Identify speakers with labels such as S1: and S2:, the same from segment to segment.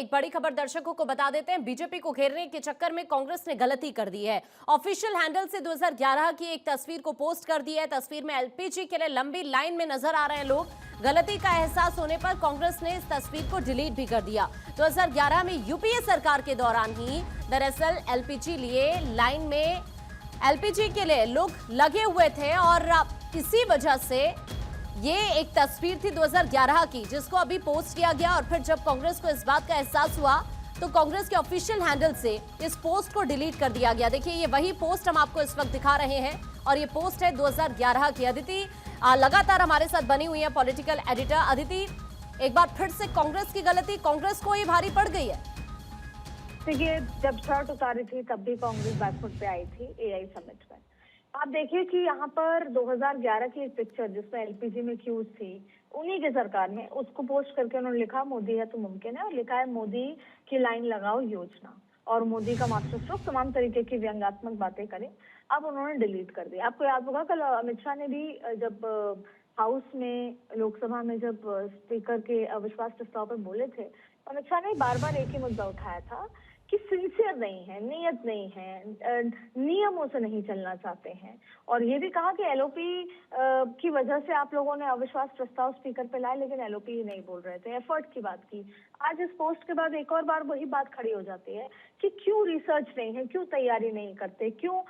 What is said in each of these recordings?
S1: एक बड़ी खबर दर्शकों को बता देते हैं। बीजेपी को घेरने के चक्कर में कांग्रेस ने गलती कर दी है। ऑफिशियल हैंडल से 2011 की एक तस्वीर को पोस्ट कर दी है। तस्वीर में एलपीजी के लिए लंबी लाइन में नजर आ रहे हैं लोग। गलती का एहसास होने पर कांग्रेस ने इस तस्वीर को डिलीट भी कर दिया। 2011 में यूपीए सरकार के दौरान ही दरअसल एलपीजी लिए लाइन में एलपीजी के लिए लोग लगे हुए थे और इसी वजह से ये एक तस्वीर थी 2011 की, जिसको अभी पोस्ट किया गया। और फिर जब कांग्रेस को इस बात का एहसास हुआ तो कांग्रेस के ऑफिशियल हैंडल से इस पोस्ट को डिलीट कर दिया गया। देखिए, ये वही पोस्ट हम आपको इस वक्त दिखा रहे हैं और ये पोस्ट है 2011 की। अदिति लगातार हमारे साथ बनी हुई है, पॉलिटिकल एडिटर। अदिति, एक बार फिर से कांग्रेस की गलती, कांग्रेस को ही भारी पड़ गई है।
S2: देखिए, जब शर्ट उतारी थी तब भी कांग्रेस बैकफुट पे आई थी एआई समिट में। आप देखिए कि यहाँ पर 2011 की एक पिक्चर जिसमें एलपीजी में क्यूज थी, उन्हीं की सरकार ने उसको पोस्ट करके उन्होंने लिखा मोदी है तो मुमकिन है, और लिखा है मोदी की लाइन लगाओ योजना, और मोदी का मास्टर स्ट्रोक, तमाम तरीके की व्यंग्यात्मक बातें करें। अब उन्होंने डिलीट कर दिया। आपको याद होगा कल अमित शाह ने भी जब हाउस में, लोकसभा में जब स्पीकर के अविश्वास प्रस्ताव पर बोले थे, अमित शाह ने बार बार एक ही मुद्दा उठाया था कि सिंसियर नहीं है, नियत नहीं है, नियमों से नहीं चलना चाहते हैं। और ये भी कहा कि एलओपी की वजह से आप लोगों ने अविश्वास प्रस्ताव स्पीकर पे लाए, लेकिन एलओपी ही नहीं बोल रहे थे, एफर्ट की बात की। आज इस पोस्ट के बाद एक और बार वही बात खड़ी हो जाती है कि क्यों रिसर्च नहीं है, क्यों तैयारी नहीं करते, क्यों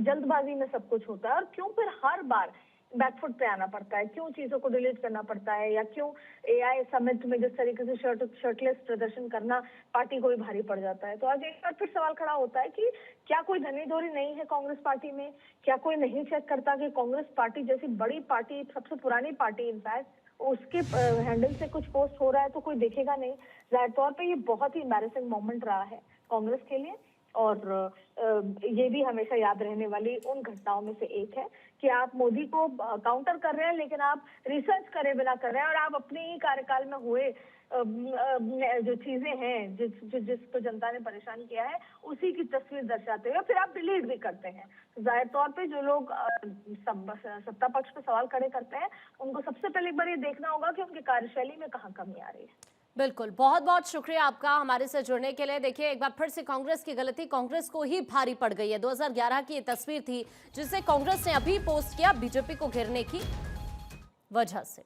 S2: जल्दबाजी में सब कुछ होता है, और क्यों फिर हर बार बैकफुट पे आना पड़ता है, क्यों चीजों को डिलीट करना पड़ता है, या क्यों एआई समिट में जिस तरीके से शर्टलेस प्रदर्शन करना पार्टी को भी भारी पड़ जाता है। तो आज एक बार फिर सवाल खड़ा होता है कि क्या कोई धनी धोरी नहीं है कांग्रेस पार्टी में? क्या कोई नहीं चेक करता कि कांग्रेस पार्टी जैसी बड़ी पार्टी, सबसे पुरानी पार्टी इनफैक्ट, उसके हैंडल से कुछ पोस्ट हो रहा है तो कोई देखेगा नहीं? जाहिर तौर पर ये बहुत ही एम्बैरेसिंग मोमेंट रहा है कांग्रेस के लिए, और ये भी हमेशा याद रहने वाली उन घटनाओं में से एक है कि आप मोदी को काउंटर कर रहे हैं, लेकिन आप रिसर्च करे बिना कर रहे हैं, और आप अपने ही कार्यकाल में हुए जो चीजें हैं, जिसको जनता ने परेशान किया है, उसी की तस्वीर दर्शाते हुए फिर आप डिलीट भी करते हैं। तो जाहिर तौर पे जो लोग सत्ता पक्ष पे सवाल खड़े करते हैं, उनको सबसे पहले एक बार ये देखना होगा कि उनकी कार्यशैली में कहाँ कमी आ रही है।
S1: बिल्कुल, बहुत बहुत शुक्रिया आपका हमारे से जुड़ने के लिए। देखिए, एक बार फिर से कांग्रेस की गलती कांग्रेस को ही भारी पड़ गई है। 2011 की ये तस्वीर थी जिसे कांग्रेस ने अभी पोस्ट किया बीजेपी को घेरने की वजह से।